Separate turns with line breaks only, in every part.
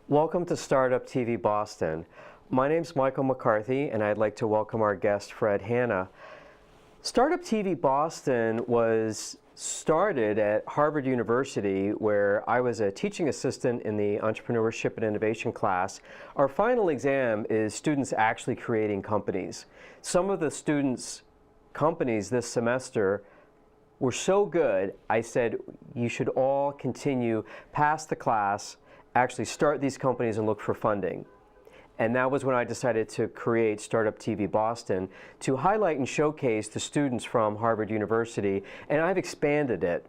Welcome to Startup TV Boston. My name's Michael McCarthy, and I'd like to welcome our guest, Fred Hanna. Startup TV Boston was started at Harvard University, where I was a teaching assistant in the Entrepreneurship and Innovation class. Our final exam is students actually creating companies. Some of the students' companies this semester were so good, I said, you should all continue past the class, actually start these companies and look for funding. And that was when I decided to create Startup TV Boston to highlight and showcase the students from Harvard University. And I've expanded it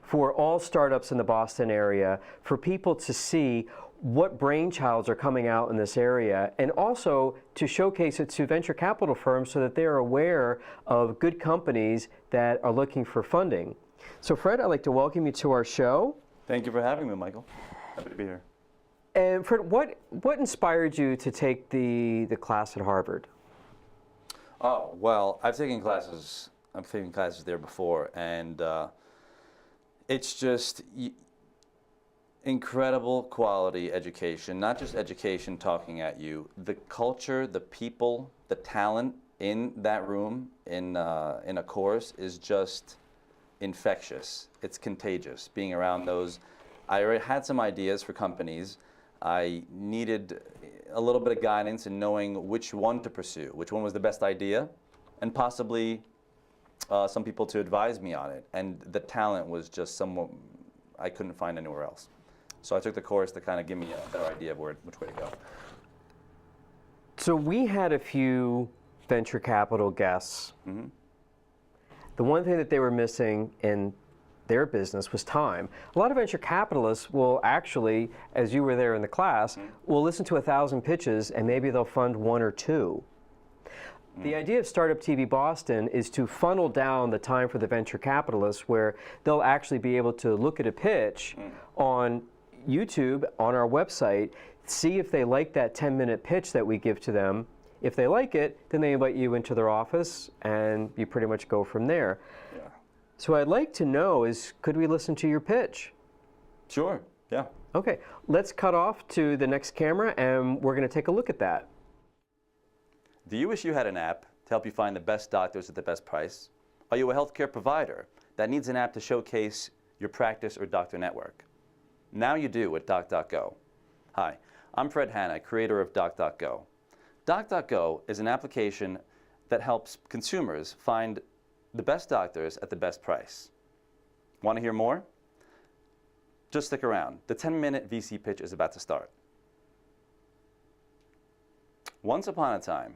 for all startups in the Boston area, for people to see what brainchilds are coming out in this area, and also to showcase it to venture capital firms so that they're aware of good companies that are looking for funding. So Fred, I'd like to welcome you to our show.
Thank you for having me, Michael. Happy to be here.
And Fred, what inspired you to take the class at Harvard?
Oh, well, I've taken classes there before, and it's just incredible quality education, not just education talking at you. The culture, the people, the talent in that room, in a course, is just infectious. It's contagious, being around those. I already had some ideas for companies. I needed a little bit of guidance in knowing which one to pursue, which one was the best idea, and possibly some people to advise me on it. And the talent was just somewhat I couldn't find anywhere else. So I took the course to kind of give me a better idea of which way to go.
So we had a few venture capital guests.
Mm-hmm.
The one thing that they were missing in their business was time. A lot of venture capitalists will actually, as you were there in the class, will listen to 1,000 pitches and maybe they'll fund one or two. The idea of Startup TV Boston is to funnel down the time for the venture capitalists where they'll actually be able to look at a pitch on YouTube, on our website, see if they like that 10-minute pitch that we give to them. If they like it, then they invite you into their office and you pretty much go from there.
Yeah.
So I'd like to know is, could we listen to your pitch?
Sure, yeah.
Okay, let's cut off to the next camera and we're going to take a look at that.
Do you wish you had an app to help you find the best doctors at the best price? Are you a healthcare provider that needs an app to showcase your practice or doctor network? Now you do with docdocgo. Hi, I'm Fred Hanna, creator of docdocgo. Docdocgo is an application that helps consumers find the best doctors at the best price. Want to hear more? Just stick around. The 10-minute VC pitch is about to start. Once upon a time,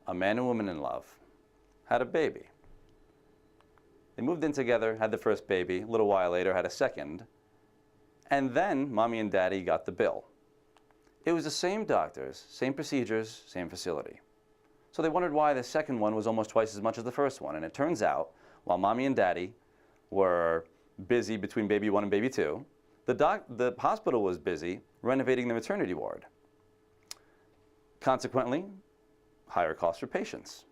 a man and woman in love had a baby. They moved in together, had the first baby, a little while later had a second, and then mommy and daddy got the bill. It was the same doctors, same procedures, same facility. So they wondered why the second one was almost twice as much as the first one. And it turns out, while mommy and daddy were busy between baby one and baby two, the hospital was busy renovating the maternity ward. Consequently, higher costs for patients.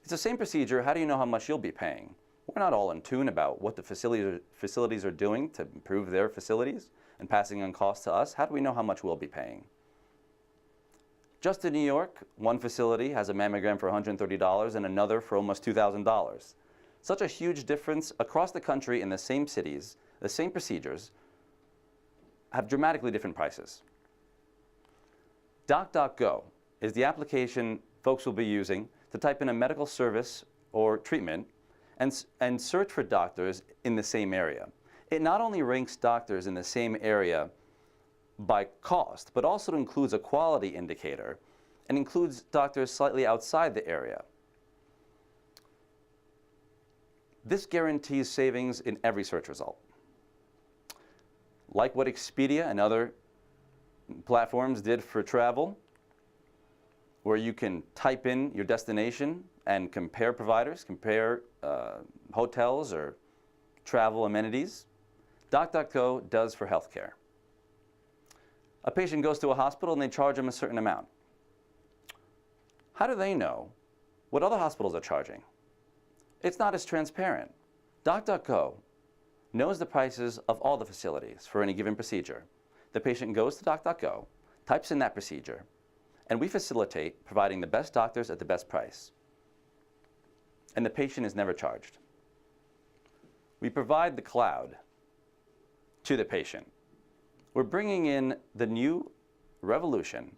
It's the same procedure. How do you know how much you'll be paying? We're not all in tune about what the facilities are doing to improve their facilities and passing on costs to us. How do we know how much we'll be paying? Just in New York, one facility has a mammogram for $130 and another for almost $2,000. Such a huge difference across the country in the same cities, the same procedures, have dramatically different prices. docdocgo is the application folks will be using to type in a medical service or treatment and search for doctors in the same area. It not only ranks doctors in the same area by cost, but also includes a quality indicator and includes doctors slightly outside the area. This guarantees savings in every search result. Like what Expedia and other platforms did for travel, where you can type in your destination and compare providers, compare hotels or travel amenities, docdocgo does for healthcare. A patient goes to a hospital and they charge them a certain amount. How do they know what other hospitals are charging? It's not as transparent. docdocgo knows the prices of all the facilities for any given procedure. the patient goes to docdocgo, types in that procedure, and we facilitate providing the best doctors at the best price. And the patient is never charged. We provide the cloud to the patient. We're bringing in the new revolution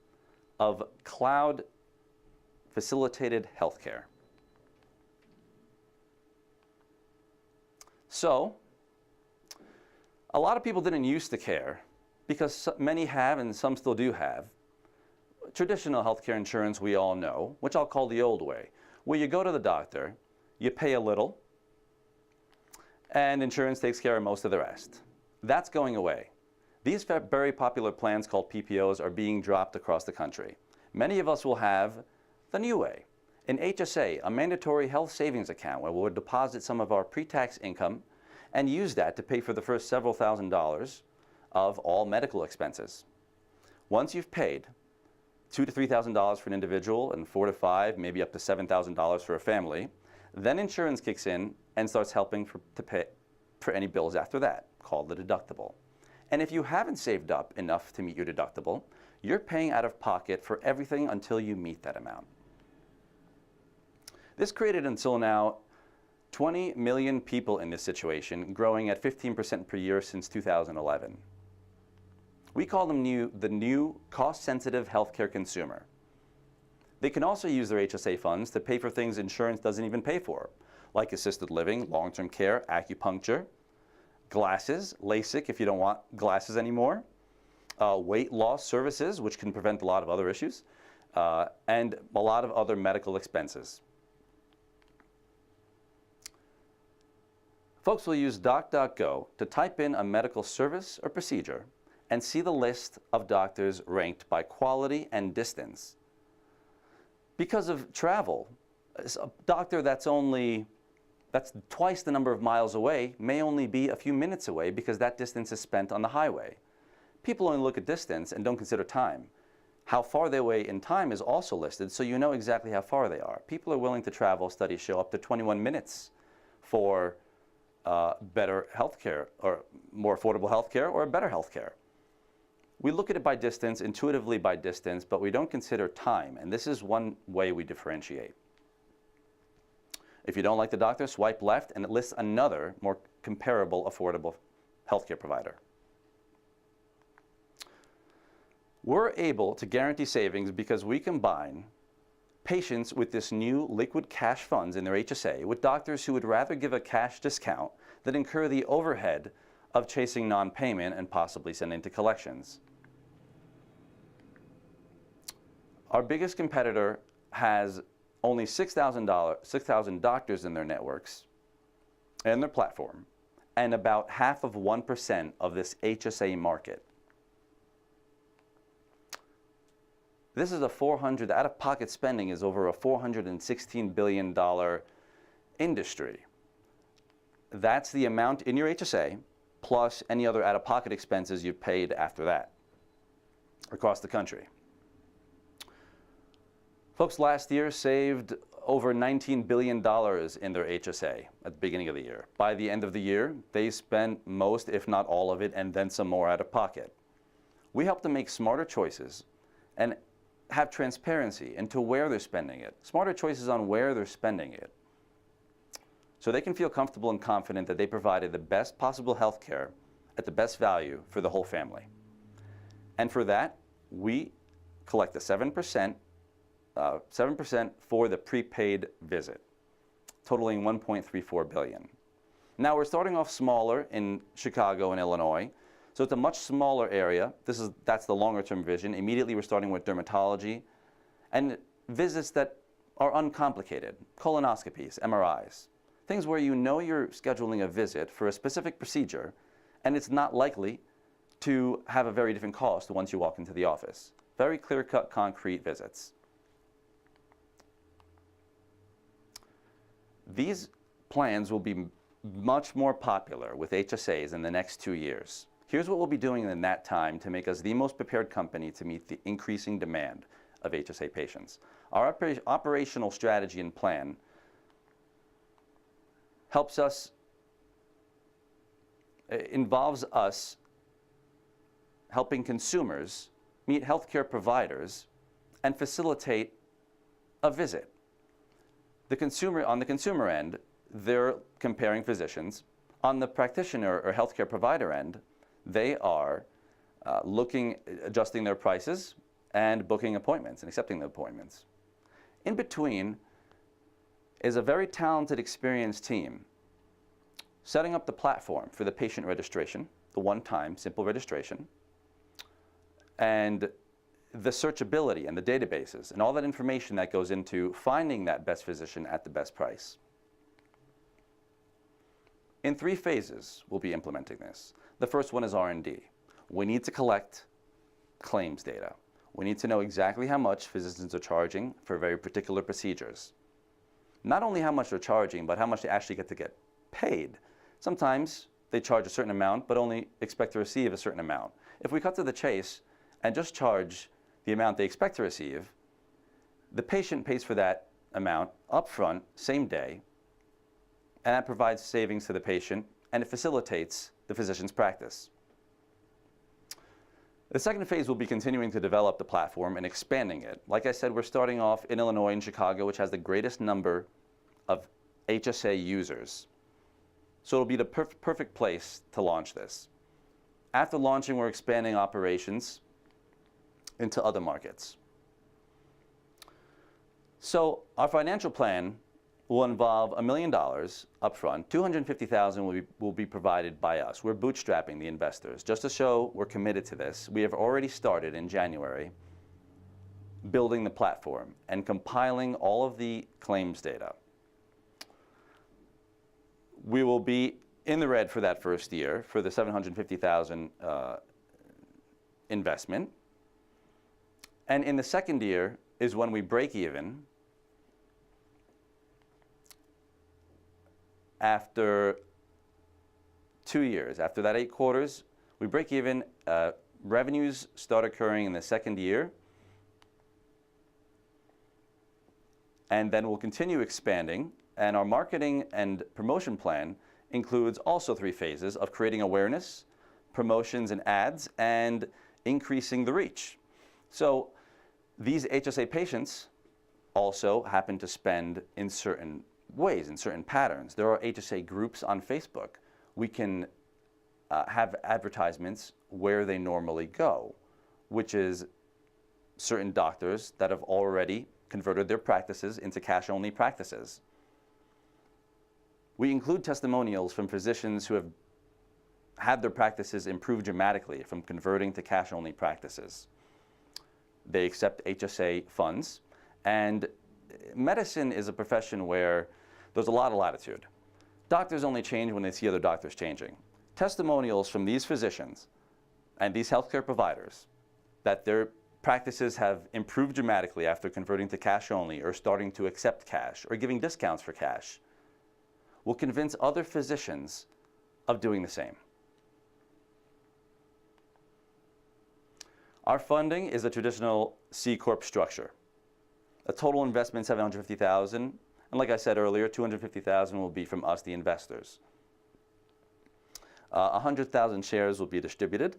of cloud facilitated healthcare. So, a lot of people didn't used to care because many have and some still do have traditional healthcare insurance we all know, which I'll call the old way, where you go to the doctor, you pay a little, and insurance takes care of most of the rest. That's going away. These very popular plans called PPOs are being dropped across the country. Many of us will have the new way, an HSA, a mandatory health savings account, where we'll deposit some of our pre-tax income and use that to pay for the first several $1,000s of all medical expenses. Once you've paid $2,000 to $3,000 for an individual and $4,000 to $5,000, maybe up to $7,000 for a family, then insurance kicks in and starts helping to pay for any bills after that, called the deductible. And if you haven't saved up enough to meet your deductible, you're paying out of pocket for everything until you meet that amount. This created until now 20 million people in this situation, growing at 15% per year since 2011. We call them the new cost-sensitive healthcare consumer. They can also use their HSA funds to pay for things insurance doesn't even pay for, like assisted living, long-term care, acupuncture, glasses, LASIK if you don't want glasses anymore, weight loss services, which can prevent a lot of other issues, and a lot of other medical expenses. Folks will use docdocgo to type in a medical service or procedure and see the list of doctors ranked by quality and distance. Because of travel, a doctor that's twice the number of miles away may only be a few minutes away because that distance is spent on the highway. People only look at distance and don't consider time. How far they're away in time is also listed, so you know exactly how far they are. People are willing to travel, studies show, up to 21 minutes for better healthcare, or more affordable healthcare, or better healthcare. We look at it by distance, intuitively by distance, but we don't consider time, and this is one way we differentiate. If you don't like the doctor, swipe left, and it lists another, more comparable, affordable healthcare provider. We're able to guarantee savings because we combine patients with this new liquid cash funds in their HSA with doctors who would rather give a cash discount than incur the overhead of chasing non-payment and possibly sending to collections. Our biggest competitor has only 6,000 doctors in their networks and their platform, and about half of 1% of this HSA market. This is the out-of-pocket spending is over a $416 billion industry. That's the amount in your HSA, plus any other out-of-pocket expenses you've paid after that across the country. Folks last year saved over $19 billion in their HSA at the beginning of the year. By the end of the year, they spent most, if not all of it, and then some more out of pocket. We help them make smarter choices and have transparency into where they're spending it, smarter choices on where they're spending it, so they can feel comfortable and confident that they provided the best possible health care at the best value for the whole family. And for that, we collect the 7% for the prepaid visit, totaling $1.34 billion. Now we're starting off smaller in Chicago and Illinois, so it's a much smaller area. That's the longer term vision. Immediately we're starting with dermatology and visits that are uncomplicated, colonoscopies, MRIs, things where you know you're scheduling a visit for a specific procedure and it's not likely to have a very different cost once you walk into the office. Very clear-cut, concrete visits. These plans will be much more popular with HSAs in the next 2 years. Here's what we'll be doing in that time to make us the most prepared company to meet the increasing demand of HSA patients. Our operational strategy and plan involves us helping consumers meet healthcare providers and facilitate a visit. On the consumer end, they're comparing physicians. On the practitioner or healthcare provider end, they are adjusting their prices and booking appointments and accepting the appointments. In between is a very talented, experienced team setting up the platform for the patient registration, the one-time simple registration, and the searchability and the databases and all that information that goes into finding that best physician at the best price. In 3 phases, we'll be implementing this. The first one is R&D. We need to collect claims data. We need to know exactly how much physicians are charging for very particular procedures. Not only how much they're charging, but how much they actually get to get paid. Sometimes they charge a certain amount, but only expect to receive a certain amount. If we cut to the chase and just charge the amount they expect to receive, the patient pays for that amount upfront, same day, and that provides savings to the patient, and it facilitates the physician's practice. The second phase will be continuing to develop the platform and expanding it. Like I said, we're starting off in Illinois and Chicago, which has the greatest number of HSA users. So it'll be the perfect place to launch this. After launching, we're expanding operations into other markets. So our financial plan will involve $1 million upfront. $250,000 will be provided by us. We're bootstrapping the investors. Just to show we're committed to this, we have already started in January building the platform and compiling all of the claims data. We will be in the red for that first year for the $750,000 investment. And in the second year is when we break even. After 2 years, after that 8 quarters, we break even. Revenues start occurring in the second year. And then we'll continue expanding. And our marketing and promotion plan includes also 3 phases of creating awareness, promotions and ads, and increasing the reach. So these HSA patients also happen to spend in certain ways, in certain patterns. There are HSA groups on Facebook. We can have advertisements where they normally go, which is certain doctors that have already converted their practices into cash-only practices. We include testimonials from physicians who have had their practices improve dramatically from converting to cash-only practices. They accept HSA funds, and medicine is a profession where there's a lot of latitude. Doctors only change when they see other doctors changing. Testimonials from these physicians and these healthcare providers that their practices have improved dramatically after converting to cash only or starting to accept cash or giving discounts for cash will convince other physicians of doing the same. Our funding is a traditional C Corp structure. A total investment $750,000, and like I said earlier, $250,000 will be from us, the investors. 100,000 shares will be distributed,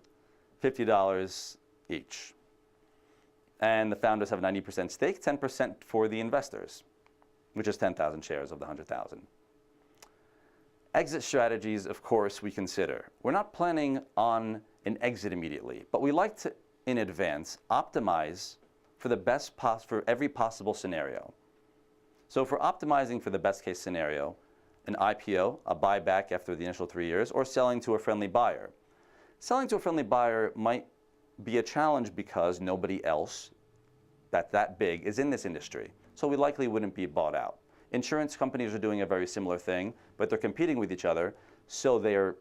$50 each. And the founders have a 90% stake, 10% for the investors, which is 10,000 shares of the 100,000. Exit strategies, of course, we consider. We're not planning on an exit immediately, but we like to, in advance, optimize for the best for every possible scenario. So if we're optimizing for the best case scenario, an IPO, a buyback after the initial 3 years, or selling to a friendly buyer. Selling to a friendly buyer might be a challenge because nobody else that's that big is in this industry. So we likely wouldn't be bought out. Insurance companies are doing a very similar thing, but they're competing with each other, so their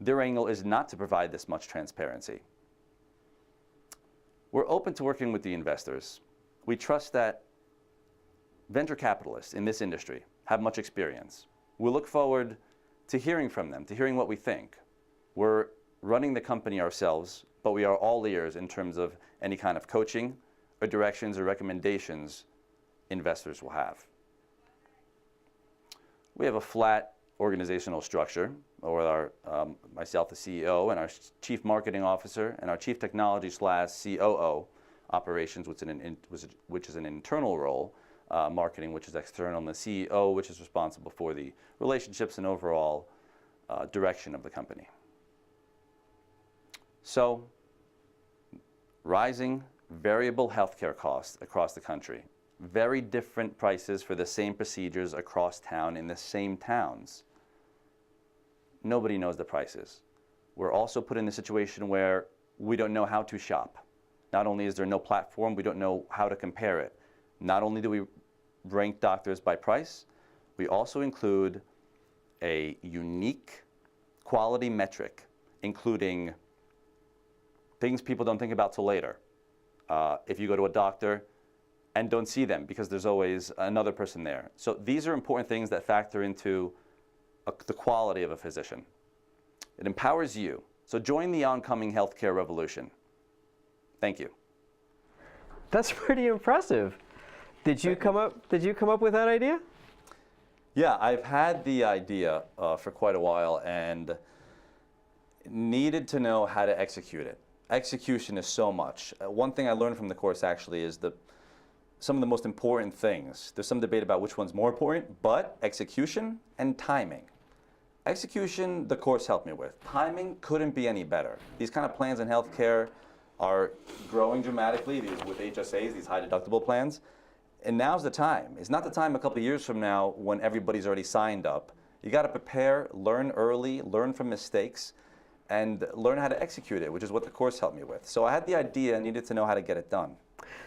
angle is not to provide this much transparency. We're open to working with the investors. We trust that venture capitalists in this industry have much experience. We look forward to hearing from them, to hearing what we think. We're running the company ourselves, but we are all ears in terms of any kind of coaching or directions or recommendations investors will have. We have a flat organizational structure. or myself, the CEO, and our Chief Marketing Officer, and our Chief Technology / COO operations, which is an internal role, marketing, which is external, and the CEO, which is responsible for the relationships and overall direction of the company. So, rising variable healthcare costs across the country. Very different prices for the same procedures across town in the same towns. Nobody knows the prices. We're also put in a situation where we don't know how to shop. Not only is there no platform, we don't know how to compare it. Not only do we rank doctors by price, we also include a unique quality metric, including things people don't think about till later. If you go to a doctor and don't see them because there's always another person there. So these are important things that factor into the quality of a physician. It empowers you. So join the oncoming healthcare revolution. Thank you.
That's pretty impressive. Did you come up with that idea?
Yeah, I've had the idea for quite a while and needed to know how to execute it. Execution is so much. One thing I learned from the course actually is some of the most important things. There's some debate about which one's more important, but execution and timing. Execution, the course helped me with. Timing couldn't be any better. These kind of plans in healthcare are growing dramatically with HSAs, these high deductible plans. And now's the time. It's not the time a couple of years from now when everybody's already signed up. You got to prepare, learn early, learn from mistakes, and learn how to execute it, which is what the course helped me with. So I had the idea and needed to know how to get it done.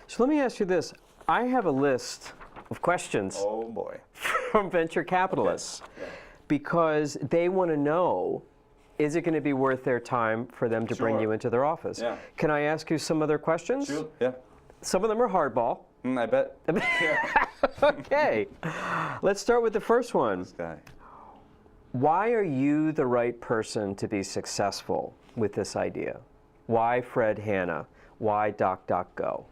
So let me ask you this. I have a list of questions
Oh boy.
from venture capitalists
Okay.
because they want to know, is it going to be worth their time for them to bring
Sure.
you into their office?
Yeah.
Can I ask you some other questions?
Sure. Yeah.
Some of them are hardball.
I bet.
Okay. Let's start with the first one.
This guy.
Why are you the right person to be successful with this idea? Why Fred Hanna? Why docdocgo?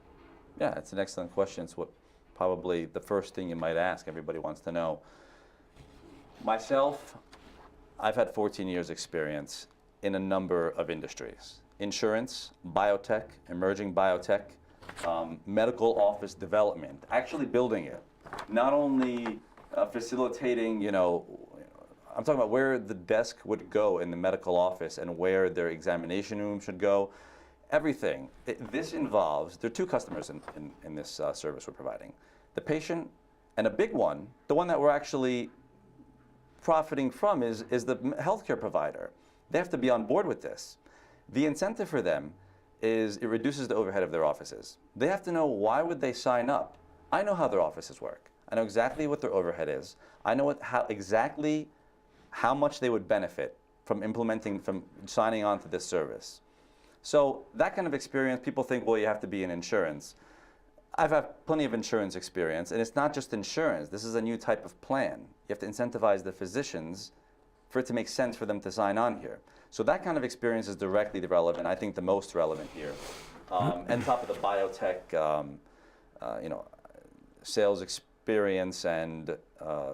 Yeah, it's an excellent question. It's what probably the first thing you might ask. Everybody wants to know. Myself, I've had 14 years experience in a number of industries. Insurance, biotech, emerging biotech, medical office development, actually building it. Not only facilitating, I'm talking about where the desk would go in the medical office and where their examination room should go. Everything. This involves, there are two customers in this service we're providing. The patient, and a big one, the one that we're actually profiting from is the healthcare provider. They have to be on board with this. The incentive for them is it reduces the overhead of their offices. They have to know, why would they sign up? I know how their offices work. I know exactly what their overhead is. I know exactly how much they would benefit from signing on to this service. So that kind of experience, people think, well, you have to be in insurance. I've had plenty of insurance experience, and it's not just insurance. This is a new type of plan. You have to incentivize the physicians for it to make sense for them to sign on here. So that kind of experience is directly relevant, I think the most relevant here. And top of the biotech, sales experience and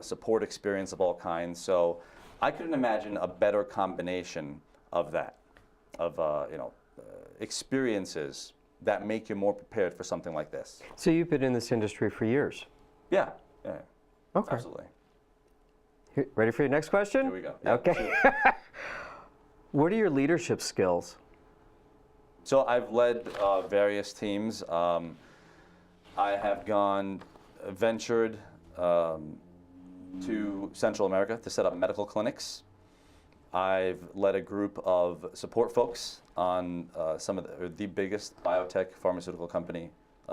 support experience of all kinds. So I couldn't imagine a better combination of that, of experiences that make you more prepared for something like this.
So you've been in this industry for years.
Yeah.
Okay.
Absolutely.
Ready for your next question?
Here we go. Yeah,
Okay. What are your leadership skills?
So I've led various teams. I have ventured to Central America to set up medical clinics. I've led a group of support folks on some of the biggest biotech pharmaceutical company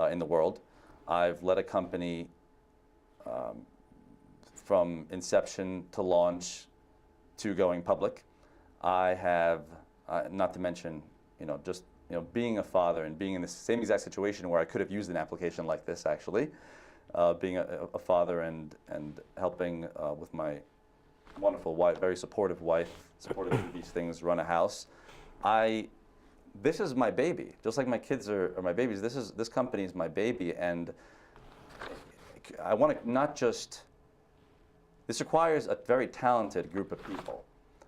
in the world. I've led a company from inception to launch to going public. I have, not to mention, being a father and being in the same exact situation where I could have used an application like this, actually, being a father and helping with my wonderful wife, very supportive wife, supportive of these things, run a house. This is my baby. Just like my kids are my babies, this company is my baby, and I want to not just, this requires a very talented group of people.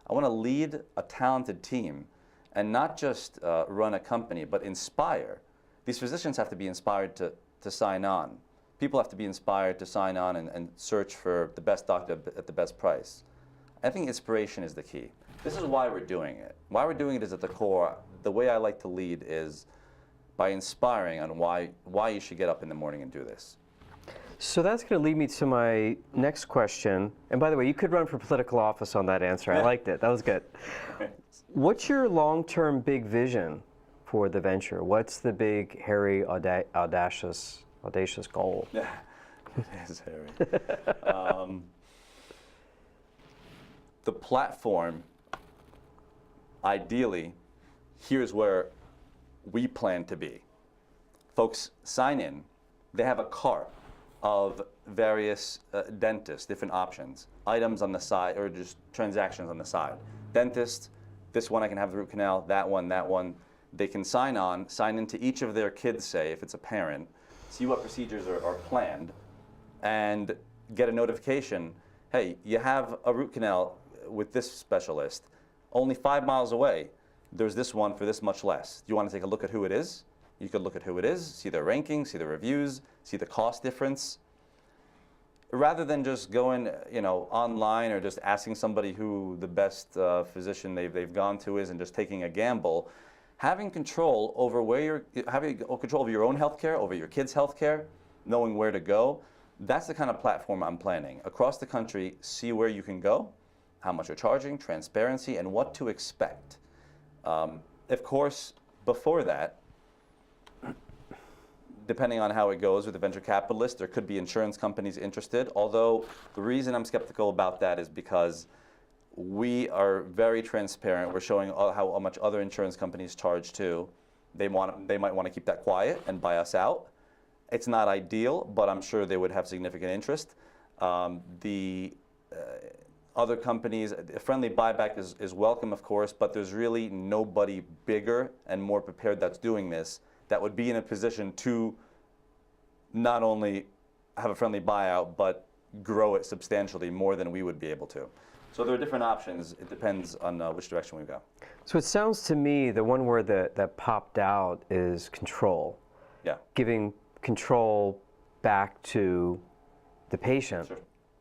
I want to lead a talented team and not just run a company, but inspire. These physicians have to be inspired to sign on. People have to be inspired to sign on and search for the best doctor at the best price. I think inspiration is the key. This is why we're doing it. Why we're doing it is at the core. The way I like to lead is by inspiring on why you should get up in the morning and do this.
So that's going to lead me to my next question. And by the way, you could run for political office on that answer. I liked it. That was good. What's your long-term big vision for the venture? What's the big, hairy, audacious goal?
Yeah, it is hairy. The platform, ideally, here's where we plan to be. Folks sign in. They have a cart of various dentists, different options, items on the side, or just transactions on the side. Dentist, this one I can have the root canal, that one, that one. They can sign into each of their kids, say, if it's a parent, see what procedures are planned, and get a notification, hey, you have a root canal with this specialist. Only 5 miles away, there's this one for this much less. Do you want to take a look at who it is? You could look at who it is, see their rankings, see the reviews, see the cost difference. Rather than just going, online or just asking somebody who the best physician they've gone to is and just taking a gamble, having control over control over your own healthcare, over your kids' healthcare, knowing where to go. That's the kind of platform I'm planning. Across the country, see where you can go, how much you're charging, transparency, and what to expect. Of course, before that, depending on how it goes with the venture capitalist, there could be insurance companies interested, although the reason I'm skeptical about that is because we are very transparent. We're showing how much other insurance companies charge too. They might want to keep that quiet and buy us out. It's not ideal, but I'm sure they would have significant interest. The other companies, a friendly buyback is welcome, of course, but there's really nobody bigger and more prepared that's doing this that would be in a position to not only have a friendly buyout, but grow it substantially more than we would be able to. So there are different options. It depends on which direction we go.
So it sounds to me the one word that popped out is control.
Yeah.
Giving control back to the patient.
Sure.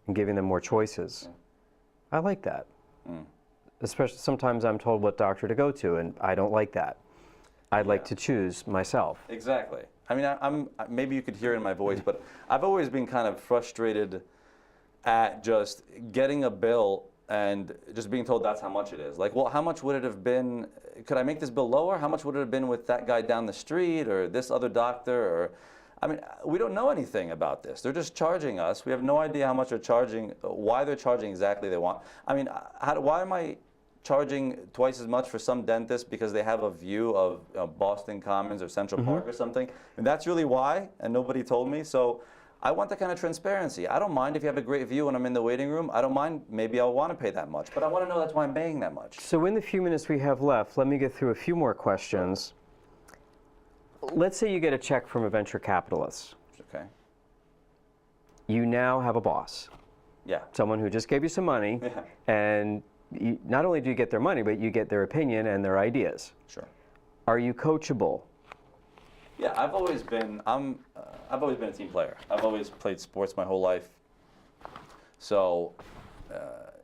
And giving them more choices.
Yeah.
I like that. Especially sometimes I'm told what doctor to go to, and I don't like that. I'd like to choose myself.
Exactly. I mean, I'm maybe you could hear it in my voice, but I've always been kind of frustrated at just getting a bill and just being told that's how much it is. Like, well, how much would it have been? Could I make this bill lower? How much would it have been with that guy down the street or this other doctor? Or, I mean, we don't know anything about this. They're just charging us. We have no idea how much they're charging, why they're charging exactly they want. I mean, why am I charging twice as much for some dentist because they have a view of Boston Commons or Central Park or something? And that's really why, and nobody told me. So I want that kind of transparency. I don't mind if you have a great view when I'm in the waiting room. I don't mind, maybe I'll want to pay that much, but I want to know that's why I'm paying that much.
So in the few minutes we have left, let me get through a few more questions. Let's say you get a check from a venture capitalist.
Okay.
You now have a boss.
Yeah.
Someone who just gave you some money, and not only do you get their money, but you get their opinion and their ideas.
Sure.
Are you coachable?
Yeah, I've always been a team player. I've always played sports my whole life. So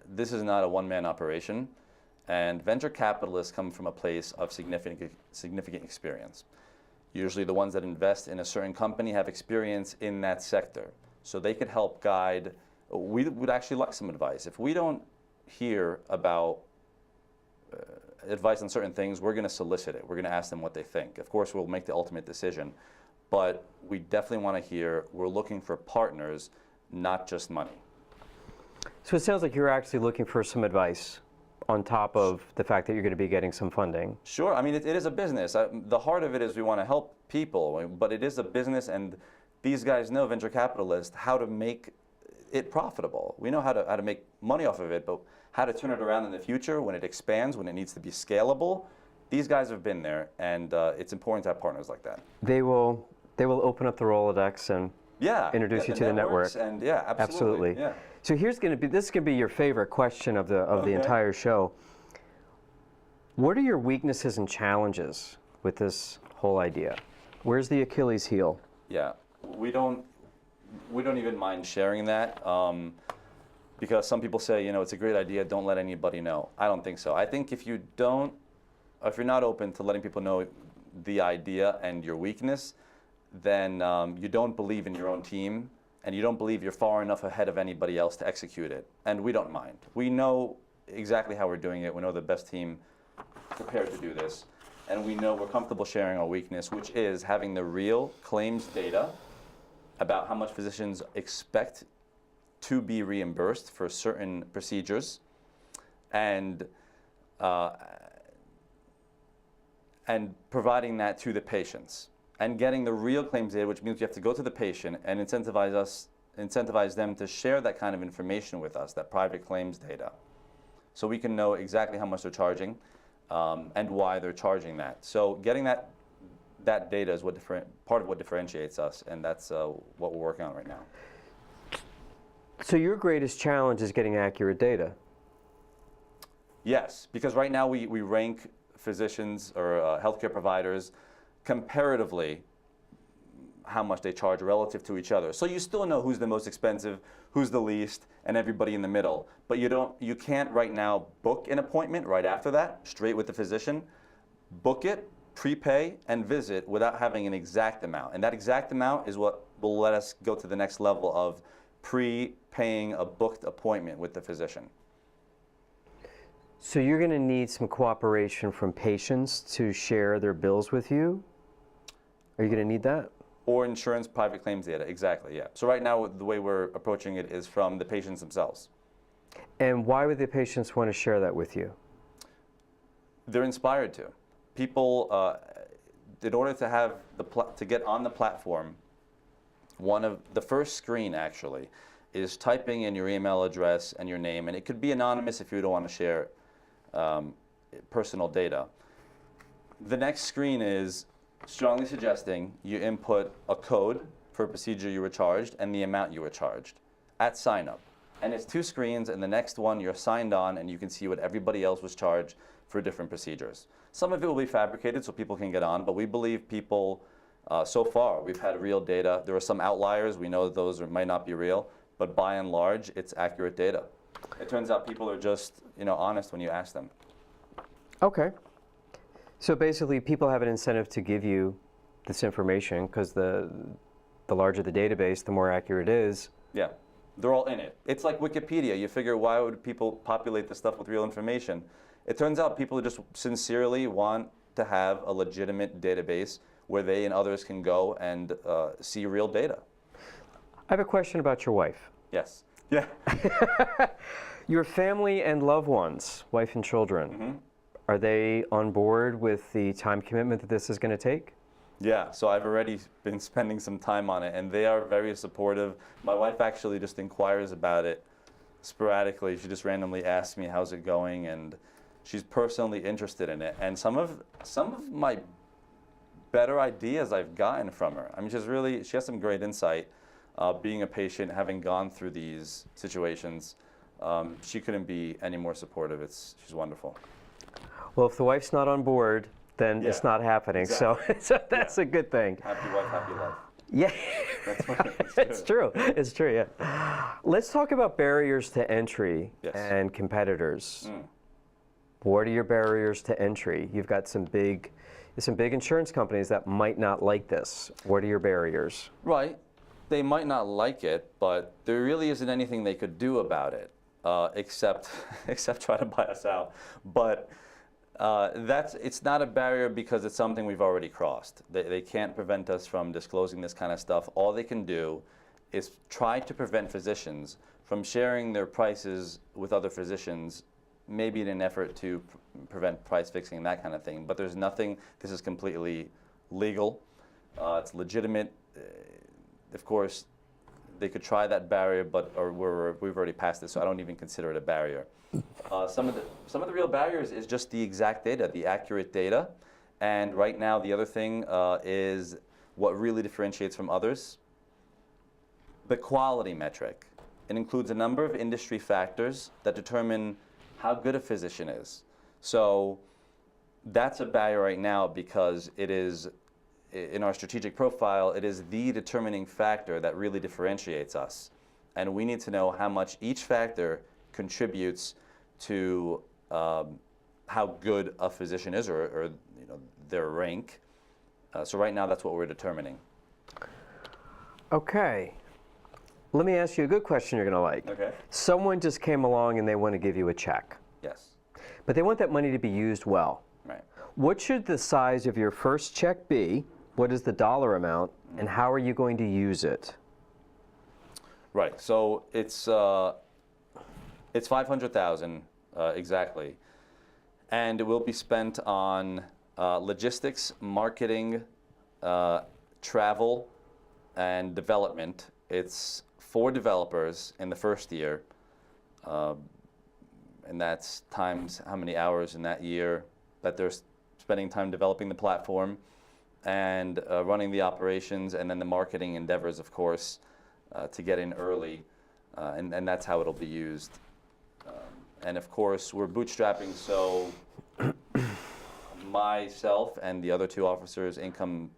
this is not a one-man operation, and venture capitalists come from a place of significant experience. Usually the ones that invest in a certain company have experience in that sector. So they could help guide. We would actually like some advice. If we don't hear about advice on certain things, we're going to solicit it. We're going to ask them what they think. Of course, we'll make the ultimate decision, but we definitely want to hear. We're looking for partners, not just money.
So it sounds like you're actually looking for some advice on top of the fact that you're going to be getting some funding.
Sure. I mean, it is a business. The heart of it is we want to help people, but it is a business, and these guys know, venture capitalists, how to make it profitable. We know how to make money off of it, but how to turn it around in the future when it expands, when it needs to be scalable. These guys have been there, and it's important to have partners like that.
They will open up the Rolodex and introduce you to the network.
And absolutely. Yeah.
So this is going to be your favorite question of the entire show. What are your weaknesses and challenges with this whole idea? Where's the Achilles heel?
Yeah, we don't even mind sharing that because some people say, it's a great idea, don't let anybody know. I don't think so. I think if you're not open to letting people know the idea and your weakness, then you don't believe in your own team and you don't believe you're far enough ahead of anybody else to execute it. And we don't mind. We know exactly how we're doing it. We know the best team prepared to do this. And we know we're comfortable sharing our weakness, which is having the real claims data about how much physicians expect to be reimbursed for certain procedures, and providing that to the patients, and getting the real claims data, which means you have to go to the patient and incentivize them to share that kind of information with us, that private claims data, so we can know exactly how much they're charging and why they're charging that. So getting that data is part of what differentiates us, and that's what we're working on right now.
So your greatest challenge is getting accurate data?
Yes, because right now we rank physicians or healthcare providers comparatively how much they charge relative to each other. So you still know who's the most expensive, who's the least, and everybody in the middle. But you can't right now book an appointment right after that, straight with the physician. Book it, prepay, and visit without having an exact amount. And that exact amount is what will let us go to the next level of prepaying a booked appointment with the physician.
So you're going to need some cooperation from patients to share their bills with you? Are you going to need that?
Or insurance private claims data, exactly, yeah. So right now, the way we're approaching it is from the patients themselves.
And why would the patients want to share that with you?
They're inspired to. People, in order to have to get on the platform, one of the first screen actually is typing in your email address and your name, and it could be anonymous if you don't want to share personal data. The next screen is strongly suggesting you input a code for a procedure you were charged and the amount you were charged at sign up. And it's 2 screens, and the next one you're signed on and you can see what everybody else was charged for different procedures. Some of it will be fabricated so people can get on, but we believe people, so far, we've had real data. There are some outliers. We know that those might not be real, but by and large, it's accurate data. It turns out people are just, honest when you ask them.
Okay. So basically, people have an incentive to give you this information because the larger the database, the more accurate it is.
Yeah, they're all in it. It's like Wikipedia. You figure, why would people populate the stuff with real information? It turns out people just sincerely want to have a legitimate database where they and others can go and see real data.
I have a question about your wife.
Yes. Yeah.
Your family and loved ones, wife and children,
Mm-hmm.
Are they on board with the time commitment that this is going to take?
Yeah, so I've already been spending some time on it, and they are very supportive. My wife actually just inquires about it sporadically. She just randomly asks me, how's it going, and she's personally interested in it. And some of my better ideas I've gotten from her. I mean, she has some great insight. Being a patient, having gone through these situations, she couldn't be any more supportive. She's wonderful.
Well, if the wife's not on board, then it's not happening. Exactly. So that's a good thing.
Happy wife, happy life.
Yeah,
That's funny.
it's true. It's true, yeah. Let's talk about barriers to entry and competitors. What are your barriers to entry? You've got some big insurance companies that might not like this. What are your barriers?
Right. They might not like it, but there really isn't anything they could do about it, except try to buy us out. But it's not a barrier because it's something we've already crossed. They can't prevent us from disclosing this kind of stuff. All they can do is try to prevent physicians from sharing their prices with other physicians, maybe in an effort to prevent price fixing, that kind of thing. But there's nothing. This is completely legal. It's legitimate. Of course, they could try that barrier, but we've already passed it, so I don't even consider it a barrier. Some of the real barriers is just the exact data, the accurate data, and right now the other thing is what really differentiates from others, the quality metric. It includes a number of industry factors that determine how good a physician is. So that's a barrier right now because it is, in our strategic profile, it is the determining factor that really differentiates us. And we need to know how much each factor contributes to how good a physician is, or you know, their rank. So right now, that's what we're determining.
Okay. Let me ask you a good question you're going to like.
Okay.
Someone just came along and they want to give you a check,
Yes.
but they want that money to be used well.
Right.
What should the size of your first check be? What is the dollar amount? And how are you going to use it?
Right. So it's $500,000 exactly, and it will be spent on logistics, marketing, travel, and development. It's 4 developers in the first year, and that's times how many hours in that year that they're spending time developing the platform and running the operations, and then the marketing endeavors, of course, to get in early, and that's how it'll be used. And of course, we're bootstrapping, so myself and the other 2 officers' income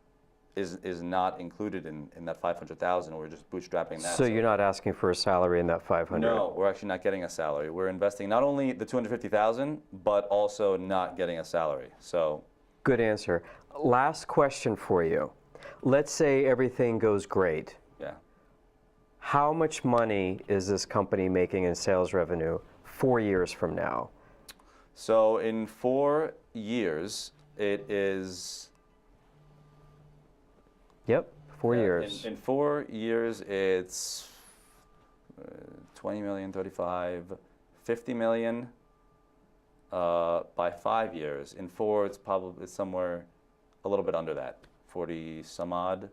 is not included in that $500,000. We're just bootstrapping that.
So you're not asking for a salary in that 500?
No, we're actually not getting a salary. We're investing not only the $250,000, but also not getting a salary. So.
Good answer. Last question for you. Let's say everything goes great.
Yeah.
How much money is this company making in sales revenue 4 years from now?
So in 4 years, it is.
Yep, 4 years.
In 4 years, it's 20 million, 35, 50 million. By 5 years. In 4, it's probably somewhere a little bit under that, 40 some odd.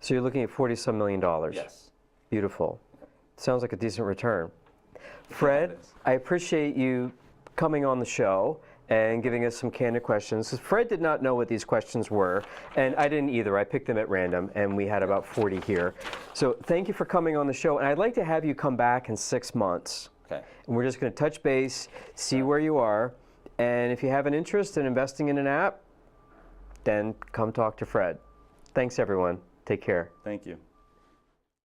So you're looking at $40-some million.
Yes.
Beautiful. Sounds like a decent return. Fred, I appreciate you coming on the show and giving us some candid questions. Fred did not know what these questions were, and I didn't either. I picked them at random, and we had about 40 here. So thank you for coming on the show, and I'd like to have you come back in 6 months.
Okay.
And we're just going to touch base, see where you are, and if you have an interest in investing in an app, then come talk to Fred. Thanks, everyone. Take care.
Thank you.